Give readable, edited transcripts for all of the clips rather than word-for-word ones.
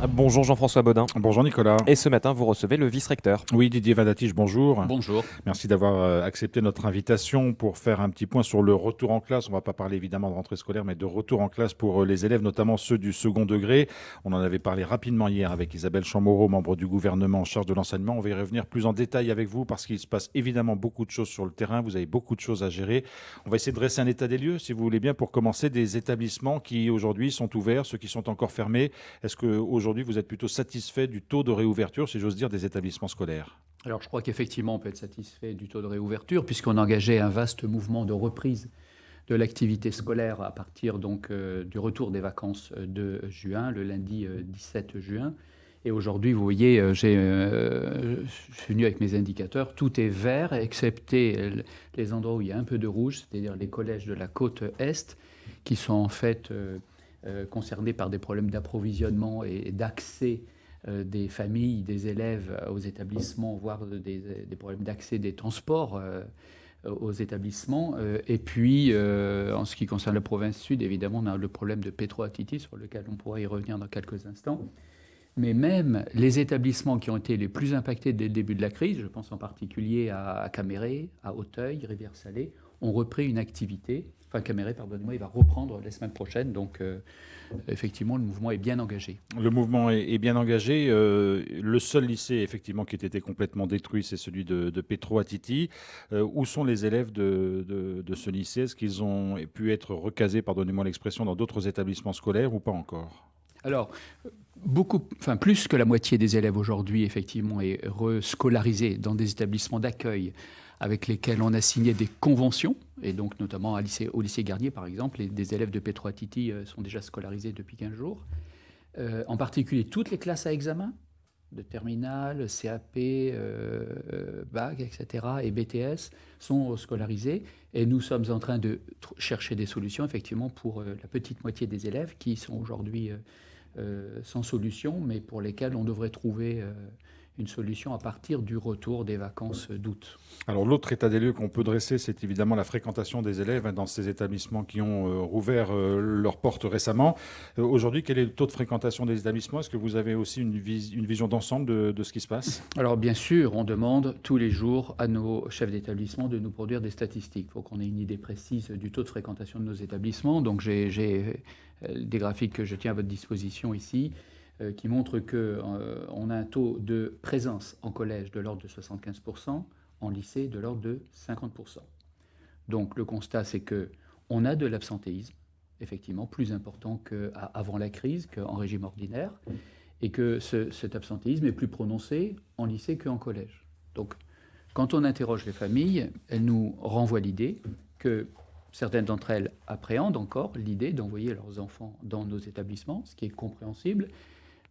Bonjour Jean-François Baudin. Bonjour Nicolas. Et ce matin, vous recevez le vice-recteur. Oui, Didier Vadatige, bonjour. Bonjour. Merci d'avoir accepté notre invitation pour faire un petit point sur le retour en classe. On ne va pas parler évidemment de rentrée scolaire, mais de retour en classe pour les élèves, notamment ceux du second degré. On en avait parlé rapidement hier avec Isabelle Chamorro, membre du gouvernement en charge de l'enseignement. On va y revenir plus en détail avec vous parce qu'il se passe évidemment beaucoup de choses sur le terrain. Vous avez beaucoup de choses à gérer. On va essayer de dresser un état des lieux, si vous voulez bien, pour commencer, des établissements qui aujourd'hui sont ouverts, ceux qui sont encore fermés. Est-ce qu'aujourd'hui vous êtes plutôt satisfait du taux de réouverture, si j'ose dire, des établissements scolaires? Alors je crois qu'effectivement on peut être satisfait du taux de réouverture puisqu'on engageait un vaste mouvement de reprise de l'activité scolaire à partir donc du retour des vacances de juin, le lundi 17 juin. Et aujourd'hui, vous voyez, je suis venu avec mes indicateurs, tout est vert excepté les endroits où il y a un peu de rouge, c'est-à-dire les collèges de la côte Est qui sont en fait concernés par des problèmes d'approvisionnement et d'accès des familles, des élèves aux établissements, voire des problèmes d'accès des transports aux établissements. Et puis, en ce qui concerne la province sud, évidemment, on a le problème de Petro-Atiti, sur lequel on pourra y revenir dans quelques instants. Mais même les établissements qui ont été les plus impactés dès le début de la crise, je pense en particulier à Caméré, à Auteuil, Rivière-Salée, ont repris une activité. Enfin, Caméré, pardonnez-moi, il va reprendre la semaine prochaine. Donc, effectivement, le mouvement est bien engagé. Le mouvement est bien engagé. Le seul lycée, effectivement, qui a été complètement détruit, c'est celui de Petro-Atiti. Où sont les élèves de ce lycée? Est-ce qu'ils ont pu être recasés, pardonnez-moi l'expression, dans d'autres établissements scolaires ou pas encore? Alors, plus que la moitié des élèves aujourd'hui, effectivement, est rescolarisé dans des établissements d'accueil avec lesquels on a signé des conventions, et donc notamment au lycée Garnier, par exemple, des élèves de Petro-Atiti sont déjà scolarisés depuis 15 jours. En particulier, toutes les classes à examen, de terminale, CAP, bac, etc., et BTS, sont scolarisés. Et nous sommes en train de chercher des solutions, effectivement, pour la petite moitié des élèves qui sont aujourd'hui sans solution, mais pour lesquels on devrait trouver une solution à partir du retour des vacances d'août. Alors l'autre état des lieux qu'on peut dresser, c'est évidemment la fréquentation des élèves dans ces établissements qui ont rouvert leurs portes récemment. Aujourd'hui, quel est le taux de fréquentation des établissements? Est-ce que vous avez aussi une vision d'ensemble de ce qui se passe? Alors bien sûr, on demande tous les jours à nos chefs d'établissement de nous produire des statistiques. Il faut qu'on ait une idée précise du taux de fréquentation de nos établissements. Donc j'ai des graphiques que je tiens à votre disposition ici, qui montrent qu'on a un taux de présence en collège de l'ordre de 75%, en lycée de l'ordre de 50%. Donc le constat, c'est qu'on a de l'absentéisme, effectivement, plus important qu'avant la crise, qu'en régime ordinaire, et que cet absentéisme est plus prononcé en lycée qu'en collège. Donc quand on interroge les familles, elles nous renvoient l'idée que certaines d'entre elles appréhendent encore l'idée d'envoyer leurs enfants dans nos établissements, ce qui est compréhensible.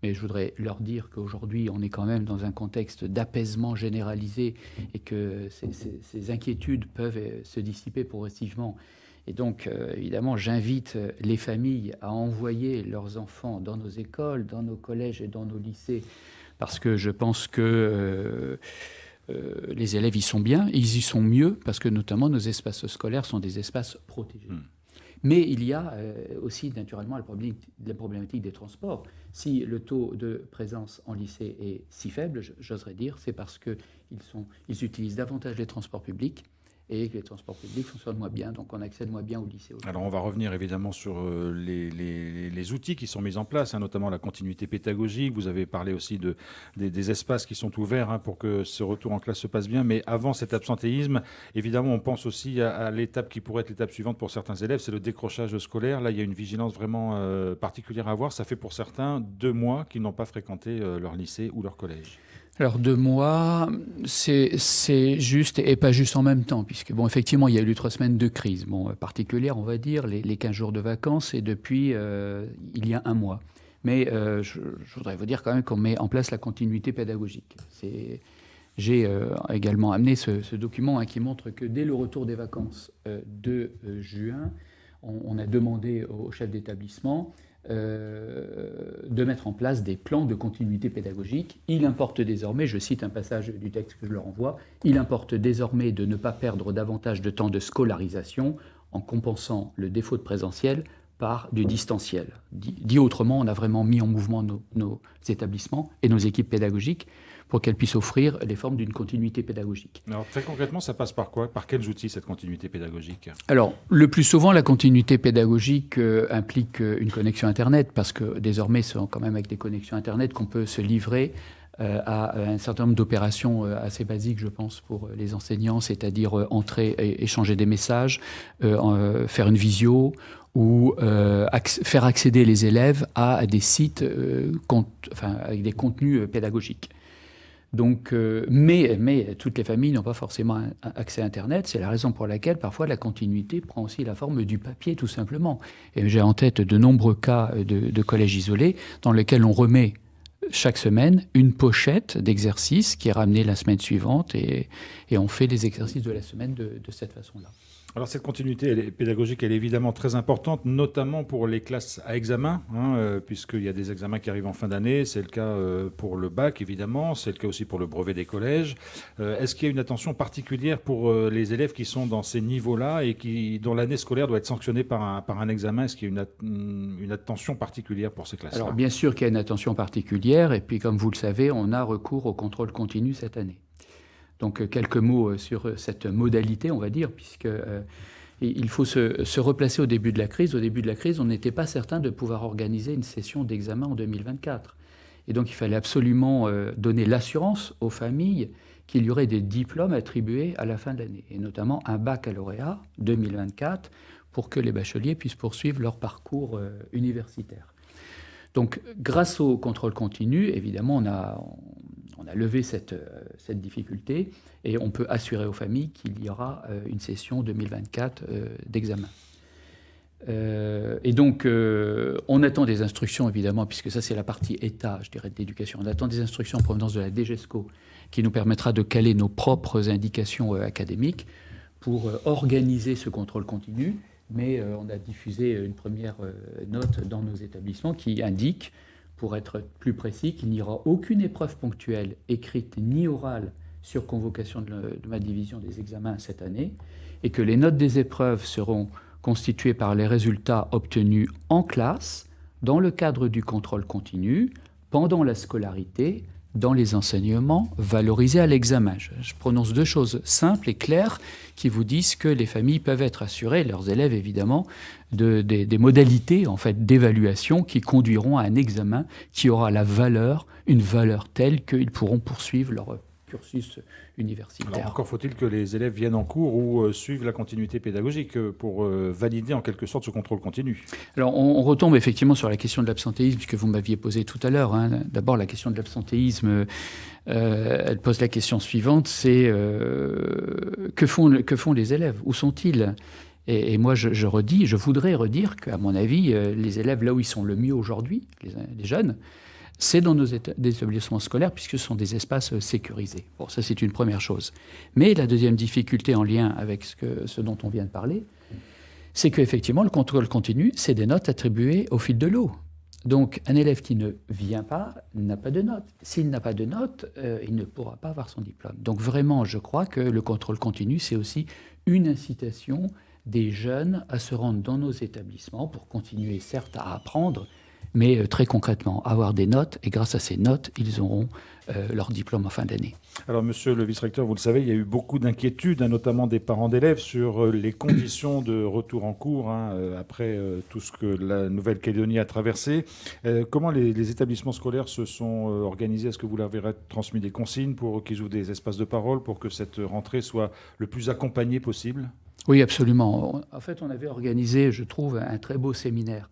Mais je voudrais leur dire qu'aujourd'hui, on est quand même dans un contexte d'apaisement généralisé et que ces inquiétudes peuvent se dissiper progressivement. Et donc, évidemment, j'invite les familles à envoyer leurs enfants dans nos écoles, dans nos collèges et dans nos lycées, parce que je pense que les élèves y sont bien, ils y sont mieux, parce que notamment nos espaces scolaires sont des espaces protégés. Mais il y a aussi naturellement la problématique des transports. Si le taux de présence en lycée est si faible, j'oserais dire, c'est parce qu'ils utilisent davantage les transports publics et que les transports publics fonctionnent moins bien, donc on accède moins bien au lycée. Alors on va revenir évidemment sur les outils qui sont mis en place, notamment la continuité pédagogique. Vous avez parlé aussi des espaces qui sont ouverts pour que ce retour en classe se passe bien. Mais avant cet absentéisme, évidemment, on pense aussi à l'étape qui pourrait être l'étape suivante pour certains élèves, c'est le décrochage scolaire. Là, il y a une vigilance vraiment particulière à avoir. Ça fait pour certains 2 mois qu'ils n'ont pas fréquenté leur lycée ou leur collège. Alors 2 mois, c'est juste et pas juste en même temps, puisque bon, effectivement, il y a eu 3 semaines de crise, particulière, on va dire, les 15 jours de vacances, et depuis, il y a 1 mois. Mais je voudrais vous dire quand même qu'on met en place la continuité pédagogique. J'ai également amené ce document qui montre que dès le retour des vacances de juin, on a demandé aux chefs d'établissement de mettre en place des plans de continuité pédagogique. Il importe désormais, je cite un passage du texte que je leur envoie, il importe désormais de ne pas perdre davantage de temps de scolarisation en compensant le défaut de présentiel par du distanciel. Dit autrement, on a vraiment mis en mouvement nos établissements et nos équipes pédagogiques pour qu'elles puissent offrir les formes d'une continuité pédagogique. Alors très concrètement, ça passe par quoi? Par quels outils cette continuité pédagogique? Alors, le plus souvent, la continuité pédagogique implique une connexion Internet, parce que désormais, c'est quand même avec des connexions Internet qu'on peut se livrer à un certain nombre d'opérations assez basiques, je pense, pour les enseignants, c'est-à-dire entrer et échanger des messages, faire une visio, ou faire accéder les élèves à des sites avec des contenus pédagogiques. Donc, mais toutes les familles n'ont pas forcément un accès à Internet. C'est la raison pour laquelle parfois la continuité prend aussi la forme du papier, tout simplement. Et j'ai en tête de nombreux cas de collèges isolés dans lesquels on remet chaque semaine une pochette d'exercices qui est ramenée la semaine suivante et on fait les exercices de la semaine de cette façon-là. Alors cette continuité pédagogique, elle est évidemment très importante, notamment pour les classes à examen, puisqu'il y a des examens qui arrivent en fin d'année. C'est le cas pour le bac, évidemment. C'est le cas aussi pour le brevet des collèges. Est-ce qu'il y a une attention particulière pour les élèves qui sont dans ces niveaux-là et dont l'année scolaire doit être sanctionnée par un examen? Est-ce qu'il y a une attention particulière pour ces classes-là? Alors bien sûr qu'il y a une attention particulière. Et puis comme vous le savez, on a recours au contrôle continu cette année. Donc quelques mots sur cette modalité, on va dire, puisque il faut se replacer au début de la crise. Au début de la crise, on n'était pas certain de pouvoir organiser une session d'examen en 2024. Et donc il fallait absolument donner l'assurance aux familles qu'il y aurait des diplômes attribués à la fin de l'année, et notamment un baccalauréat 2024 pour que les bacheliers puissent poursuivre leur parcours universitaire. Donc grâce au contrôle continu, évidemment, on a levé cette difficulté et on peut assurer aux familles qu'il y aura une session 2024 d'examen. Et donc, on attend des instructions, évidemment, puisque ça, c'est la partie État, je dirais, de l'éducation. On attend des instructions en provenance de la DGESCO qui nous permettra de caler nos propres indications académiques pour organiser ce contrôle continu. Mais on a diffusé une première note dans nos établissements qui indique, pour être plus précis, qu'il n'y aura aucune épreuve ponctuelle, écrite ni orale, sur convocation de ma division des examens cette année, et que les notes des épreuves seront constituées par les résultats obtenus en classe, dans le cadre du contrôle continu, pendant la scolarité, dans les enseignements valorisés à l'examen. Je prononce deux choses simples et claires qui vous disent que les familles peuvent être assurées, leurs élèves évidemment, des modalités en fait, d'évaluation qui conduiront à un examen qui aura une valeur telle qu'ils pourront poursuivre leur cursus universitaire. Alors encore faut-il que les élèves viennent en cours ou suivent la continuité pédagogique pour valider en quelque sorte ce contrôle continu. Alors on retombe effectivement sur la question de l'absentéisme que vous m'aviez posée tout à l'heure. D'abord la question de l'absentéisme, elle pose la question suivante, c'est que font les élèves? Où sont-ils? Et moi je voudrais redire qu'à mon avis, les élèves là où ils sont le mieux aujourd'hui, les jeunes, c'est dans nos établissements scolaires, puisque ce sont des espaces sécurisés. Bon, ça, c'est une première chose. Mais la deuxième difficulté en lien avec ce dont on vient de parler, c'est qu'effectivement, le contrôle continu, c'est des notes attribuées au fil de l'eau. Donc, un élève qui ne vient pas n'a pas de notes. S'il n'a pas de notes, il ne pourra pas avoir son diplôme. Donc, vraiment, je crois que le contrôle continu, c'est aussi une incitation des jeunes à se rendre dans nos établissements pour continuer, certes, à apprendre, mais très concrètement, avoir des notes, et grâce à ces notes, ils auront leur diplôme en fin d'année. Alors, monsieur le vice-recteur, vous le savez, il y a eu beaucoup d'inquiétudes, notamment des parents d'élèves, sur les conditions de retour en cours après tout ce que la Nouvelle-Calédonie a traversé. Comment les établissements scolaires se sont organisés? Est-ce que vous leur avez transmis des consignes pour qu'ils ouvrent des espaces de parole, pour que cette rentrée soit le plus accompagnée possible? Oui, absolument. En fait, on avait organisé, je trouve, un très beau séminaire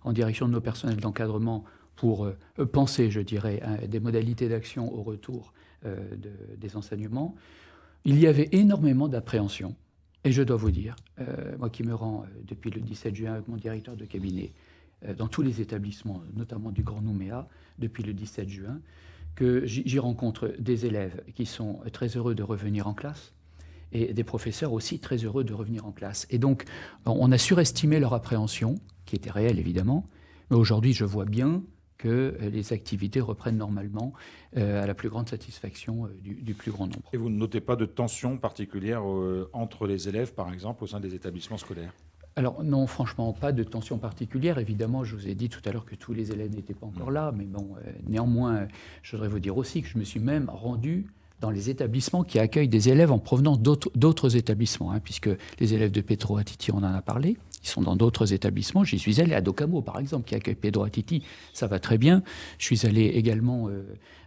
en direction de nos personnels d'encadrement pour penser, je dirais, des modalités d'action au retour des enseignements. Il y avait énormément d'appréhension. Et je dois vous dire, moi qui me rends depuis le 17 juin avec mon directeur de cabinet dans tous les établissements, notamment du Grand Nouméa, depuis le 17 juin, que j'y rencontre des élèves qui sont très heureux de revenir en classe, et des professeurs aussi très heureux de revenir en classe. Et donc, on a surestimé leur appréhension, qui était réelle évidemment, mais aujourd'hui je vois bien que les activités reprennent normalement à la plus grande satisfaction du plus grand nombre. Et vous ne notez pas de tension particulière entre les élèves, par exemple, au sein des établissements scolaires? Alors non, franchement, pas de tension particulière. Évidemment, je vous ai dit tout à l'heure que tous les élèves n'étaient pas encore là, mais bon, néanmoins, je voudrais vous dire aussi que je me suis même rendu dans les établissements qui accueillent des élèves en provenance d'autres établissements, hein, puisque les élèves de Pedro Attiti, on en a parlé, ils sont dans d'autres établissements. J'y suis allé à Docamo, par exemple, qui accueille Pedro Attiti, ça va très bien. Je suis allé également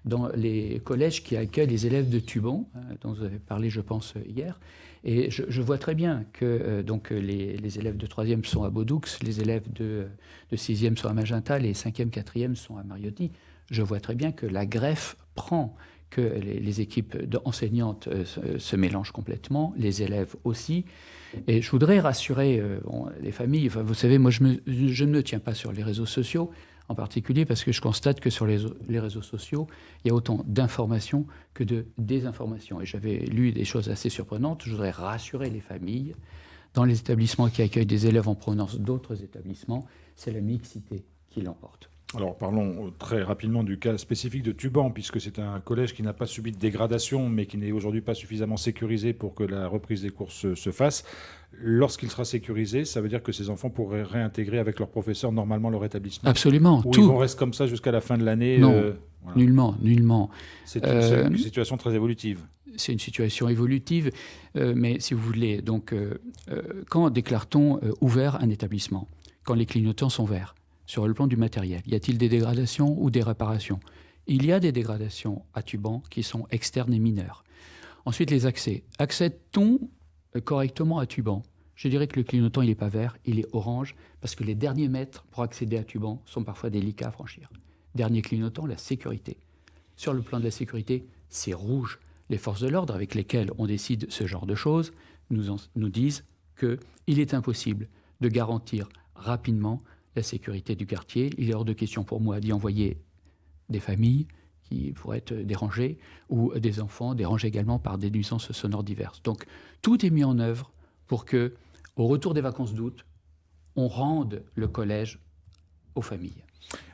dans les collèges qui accueillent les élèves de Tuban, hein, dont vous avez parlé, je pense, hier. Et je vois très bien que donc, les élèves de 3e sont à Beaudoux, les élèves de 6e sont à Magenta, les 5e, 4e sont à Mariotti. Je vois très bien que la greffe prend, que les équipes enseignantes se mélangent complètement, les élèves aussi. Et je voudrais rassurer les familles. Enfin, vous savez, moi, je ne me tiens pas sur les réseaux sociaux, en particulier parce que je constate que sur les réseaux sociaux, il y a autant d'informations que de désinformations. Et j'avais lu des choses assez surprenantes. Je voudrais rassurer les familles. Dans les établissements qui accueillent des élèves en provenance d'autres établissements, c'est la mixité qui l'emporte. Alors parlons très rapidement du cas spécifique de Tuban, puisque c'est un collège qui n'a pas subi de dégradation, mais qui n'est aujourd'hui pas suffisamment sécurisé pour que la reprise des cours se fasse. Lorsqu'il sera sécurisé, ça veut dire que ces enfants pourraient réintégrer avec leurs professeurs normalement leur établissement. Absolument. Ou ils vont rester comme ça jusqu'à la fin de l'année. Non, voilà. nullement. C'est une situation très évolutive. C'est une situation évolutive, mais si vous voulez, donc, quand déclare-t-on ouvert un établissement? Quand les clignotants sont verts. Sur le plan du matériel, y a-t-il des dégradations ou des réparations? Il y a des dégradations à Tuban qui sont externes et mineures. Ensuite, les accès. Accède-t-on correctement à Tuban? Je dirais que le clignotant, il n'est pas vert, il est orange, parce que les derniers mètres pour accéder à Tuban sont parfois délicats à franchir. Dernier clignotant, la sécurité. Sur le plan de la sécurité, c'est rouge. Les forces de l'ordre avec lesquelles on décide ce genre de choses nous disent qu'il est impossible de garantir rapidement la sécurité du quartier. Il est hors de question pour moi d'y envoyer des familles qui pourraient être dérangées ou des enfants dérangés également par des nuisances sonores diverses. Donc tout est mis en œuvre pour que, au retour des vacances d'août, on rende le collège aux familles.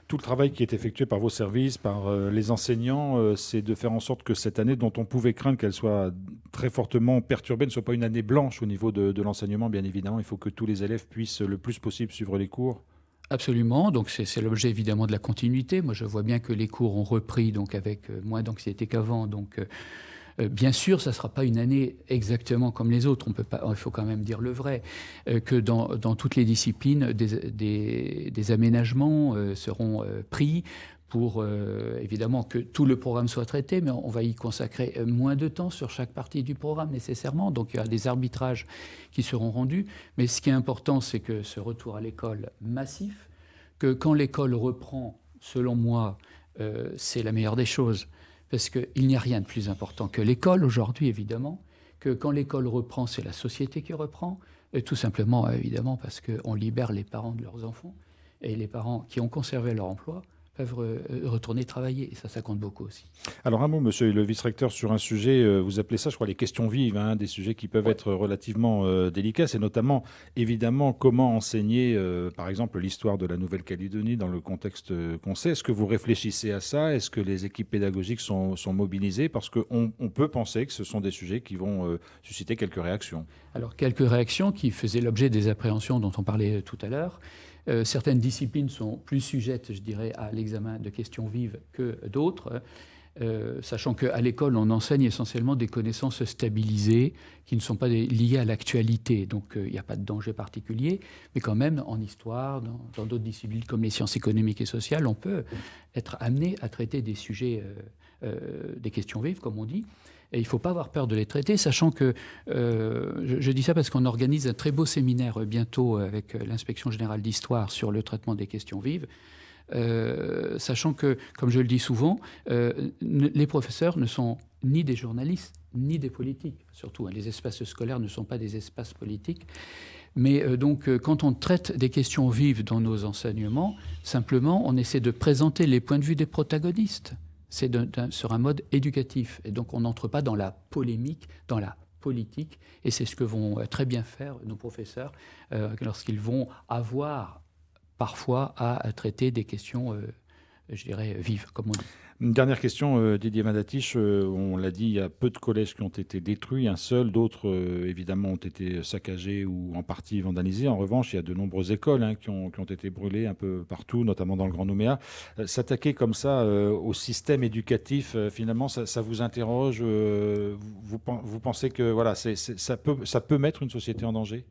Tout le travail qui est effectué par vos services, par les enseignants, c'est de faire en sorte que cette année, dont on pouvait craindre qu'elle soit très fortement perturbée, ne soit pas une année blanche au niveau de l'enseignement, bien évidemment. Il faut que tous les élèves puissent le plus possible suivre les cours. Absolument, donc c'est l'objet évidemment de la continuité. Moi je vois bien que les cours ont repris donc avec moins d'anxiété qu'avant. Donc bien sûr, ça ne sera pas une année exactement comme les autres. Il faut quand même dire le vrai, que dans toutes les disciplines, des aménagements seront pris pour évidemment que tout le programme soit traité, mais on va y consacrer moins de temps sur chaque partie du programme nécessairement. Donc il y a des arbitrages qui seront rendus. Mais ce qui est important, c'est que ce retour à l'école massif, que quand l'école reprend, selon moi, c'est la meilleure des choses. Parce qu'il n'y a rien de plus important que l'école aujourd'hui, évidemment, que quand l'école reprend, c'est la société qui reprend, et tout simplement, évidemment, parce qu'on libère les parents de leurs enfants, et les parents qui ont conservé leur emploi peuvent retourner travailler, et ça compte beaucoup aussi. Alors un mot, monsieur le vice-recteur, sur un sujet, vous appelez ça, je crois, les questions vives, hein, des sujets qui peuvent être relativement délicats, c'est notamment, évidemment, comment enseigner, par exemple, l'histoire de la Nouvelle-Calédonie dans le contexte qu'on sait. Est-ce que vous réfléchissez à ça? Est-ce que les équipes pédagogiques sont mobilisées? Parce qu'on peut penser que ce sont des sujets qui vont susciter quelques réactions. Alors, quelques réactions qui faisaient l'objet des appréhensions dont on parlait tout à l'heure. Certaines disciplines sont plus sujettes, je dirais, à l'examen de questions vives que d'autres, sachant qu'à l'école, on enseigne essentiellement des connaissances stabilisées qui ne sont pas liées à l'actualité. Donc, il n'y a pas de danger particulier. Mais quand même, en histoire, dans d'autres disciplines comme les sciences économiques et sociales, on peut être amené à traiter des sujets, des questions vives, comme on dit. Et il ne faut pas avoir peur de les traiter, sachant que, je dis ça parce qu'on organise un très beau séminaire bientôt avec l'Inspection générale d'histoire sur le traitement des questions vives, sachant que, comme je le dis souvent, les professeurs ne sont ni des journalistes, ni des politiques. Surtout, les espaces scolaires ne sont pas des espaces politiques. Mais donc, quand on traite des questions vives dans nos enseignements, simplement, on essaie de présenter les points de vue des protagonistes. C'est sur un mode éducatif. Et donc, on n'entre pas dans la polémique, dans la politique. Et c'est ce que vont très bien faire nos professeurs lorsqu'ils vont avoir parfois à traiter des questions je dirais, vive, comme on dit. Une dernière question, Didier Madatiche. On l'a dit, il y a peu de collèges qui ont été détruits, un seul. D'autres, évidemment, ont été saccagés ou en partie vandalisés. En revanche, il y a de nombreuses écoles qui ont été brûlées un peu partout, notamment dans le Grand Nouméa. S'attaquer comme ça au système éducatif, finalement, ça vous interroge vous pensez que voilà, ça peut mettre une société en danger?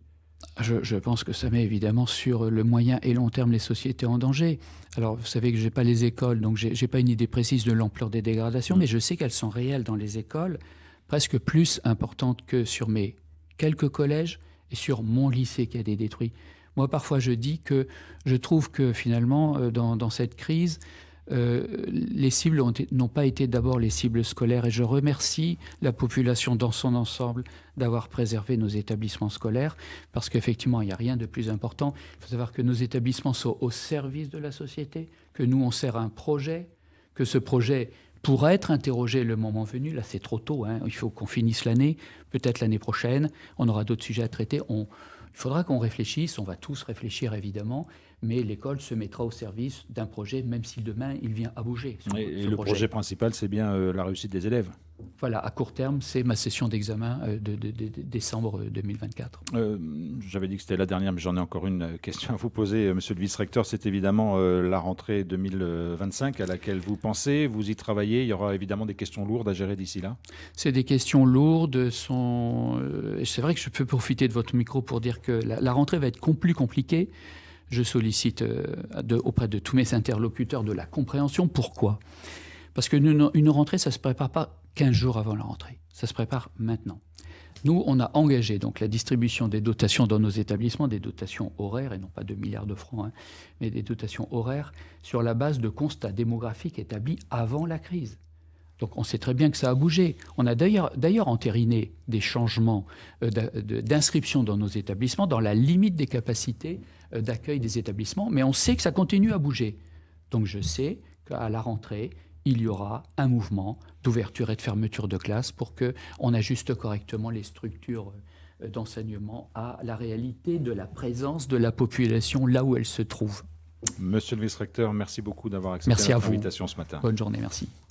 Je pense que ça met évidemment sur le moyen et long terme les sociétés en danger. Alors, vous savez que je n'ai pas les écoles, donc je n'ai pas une idée précise de l'ampleur des dégradations, mais je sais qu'elles sont réelles dans les écoles, presque plus importantes que sur mes quelques collèges et sur mon lycée qui a été détruit. Moi, parfois, je dis que je trouve que finalement, dans cette crise, les cibles n'ont pas été d'abord les cibles scolaires, et je remercie la population dans son ensemble d'avoir préservé nos établissements scolaires, parce qu'effectivement, il n'y a rien de plus important. Il faut savoir que nos établissements sont au service de la société, que nous, on sert un projet, que ce projet pourra être interrogé le moment venu. Là, c'est trop tôt, il faut qu'on finisse l'année, peut-être l'année prochaine, on aura d'autres sujets à traiter. Il faudra qu'on réfléchisse, on va tous réfléchir évidemment, mais l'école se mettra au service d'un projet, même si demain il vient à bouger. Et le projet principal, c'est bien la réussite des élèves. Voilà, à court terme, c'est ma session d'examen de décembre 2024. J'avais dit que c'était la dernière, mais j'en ai encore une question à vous poser, monsieur le vice-recteur. C'est évidemment la rentrée 2025 à laquelle vous pensez, vous y travaillez. Il y aura évidemment des questions lourdes à gérer d'ici là. C'est des questions lourdes. C'est vrai que je peux profiter de votre micro pour dire que la rentrée va être plus compliquée. Je sollicite auprès de tous mes interlocuteurs de la compréhension. Pourquoi ? Parce que une rentrée, ça ne se prépare pas 15 jours avant la rentrée. Ça se prépare maintenant. Nous, on a engagé donc la distribution des dotations dans nos établissements, des dotations horaires, et non pas de milliards de francs, mais des dotations horaires, sur la base de constats démographiques établis avant la crise. Donc on sait très bien que ça a bougé. On a d'ailleurs entériné des changements d'inscription dans nos établissements, dans la limite des capacités d'accueil des établissements, mais on sait que ça continue à bouger. Donc je sais qu'à la rentrée, il y aura un mouvement d'ouverture et de fermeture de classe pour qu'on ajuste correctement les structures d'enseignement à la réalité de la présence de la population là où elle se trouve. Monsieur le vice-recteur, merci beaucoup d'avoir accepté notre invitation ce matin. Bonne journée, merci.